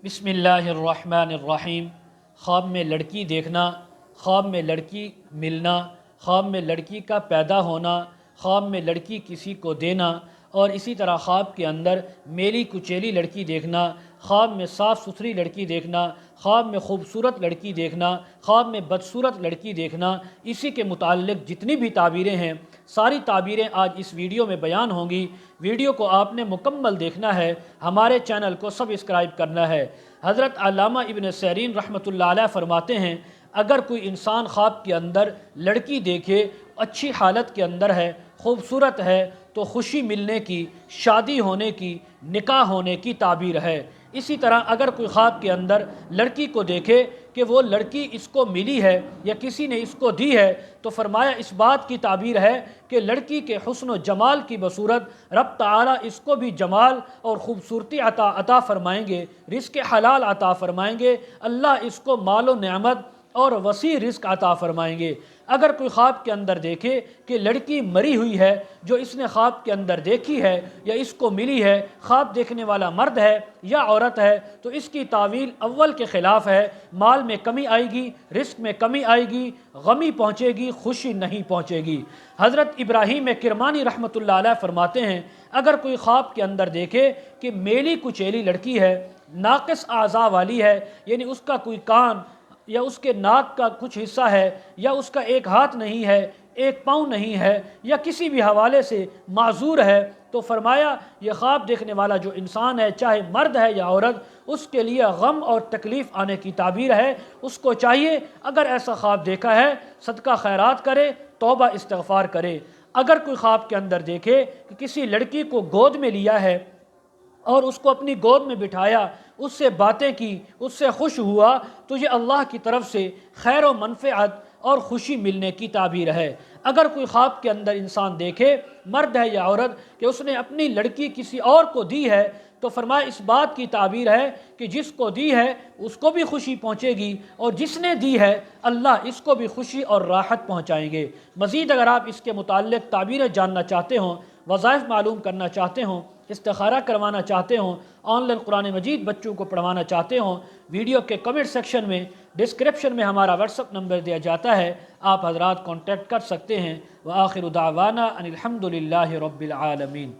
बिस्मिल्लाहिर्रहमानिर्रहीम। ख्वाब में लड़की देखना, ख्वाब में लड़की मिलना, ख्वाब में लड़की का पैदा होना, ख्वाब में लड़की किसी को देना और इसी तरह ख्वाब के अंदर मेली कुचेली लड़की देखना, ख्वाब में साफ़ सुथरी लड़की देखना, ख्वाब में खूबसूरत लड़की देखना, ख्वाब में बदसूरत लड़की देखना, इसी के मुताल्लिक़ जितनी भी ताबीरें हैं सारी ताबीरें आज इस वीडियो में बयान होंगी। वीडियो को आपने मुकम्मल देखना है, हमारे चैनल को सब्सक्राइब करना है। हज़रत अल्लामा इब्न सीरीन रहमतुल्लाह अलैह फरमाते हैं, अगर कोई इंसान ख्वाब के अंदर लड़की देखे, अच्छी हालत के अंदर है, खूबसूरत है, तो खुशी मिलने की, शादी होने की, निकाह होने की ताबीर है। इसी तरह अगर कोई ख्वाब के अंदर लड़की को देखे कि वो लड़की इसको मिली है या किसी ने इसको दी है, तो फरमाया इस बात की ताबीर है कि लड़की के हुस्न व जमाल की बसूरत रब ताला इसको भी जमाल और ख़ूबसूरती अता फ़रमाएँगे, रिज़्क़ हलाल अता फ़रमाएँगे, अल्लाह इसको माल व नेमत और वसी रिज़्क़ अता फ़रमाएँगे। अगर कोई ख्वाब के अंदर देखे कि लड़की मरी हुई है, जो इसने ख्वाब के अंदर देखी है या इसको मिली है, ख्वाब देखने वाला मर्द है या औरत है, तो इसकी तावील अव्वल के ख़िलाफ़ है। माल में कमी आएगी, रिस्क में कमी आएगी, गमी पहुँचेगी, खुशी नहीं पहुँचेगी। हज़रत इब्राहीम किरमानी रहमतुल्लाह अलैह फरमाते हैं, अगर कोई ख्वाब के अंदर देखे कि मेली कुचेली लड़की है, नाक़िस आज़ा वाली है, यानी उसका कोई कान या उसके नाक का कुछ हिस्सा है, या उसका एक हाथ नहीं है, एक पाँव नहीं है, या किसी भी हवाले से माजूर है, तो फरमाया ये ख्वाब देखने वाला जो इंसान है, चाहे मर्द है या औरत, उसके लिए गम और तकलीफ़ आने की ताबीर है। उसको चाहिए अगर ऐसा ख्वाब देखा है सदका खैरात करे, तौबा इस्तिग़फ़ार करे। अगर कोई ख्वाब के अंदर देखे कि किसी लड़की को गोद में लिया है और उसको अपनी गोद में बिठाया, उससे बातें की, उससे खुश हुआ, तो ये अल्लाह की तरफ से खैर व मनफ़अत और ख़ुशी मिलने की ताबीर है। अगर कोई ख्वाब के अंदर इंसान देखे, मर्द है या औरत, कि उसने अपनी लड़की किसी और को दी है, तो फरमाया इस बात की ताबीर है कि जिसको दी है उसको भी खुशी पहुँचेगी और जिसने दी है अल्लाह इसको भी खुशी और राहत पहुँचाएंगे। मज़ीद अगर आप इसके मुताल्लिक़ ताबीरें जानना चाहते हों, वज़ाइफ मालूम करना चाहते हों, इस्तिखारा करवाना चाहते हों, ऑनलाइन कुरान मजीद बच्चों को पढ़वाना चाहते हों, वीडियो के कमेंट सेक्शन में, डिस्क्रिप्शन में हमारा व्हाट्सअप नंबर दिया जाता है, आप हज़रात कॉन्टैक्ट कर सकते हैं। व आखिरु दावाना अनिल हम्दुलिल्लाहि रब्बिल आलमीन।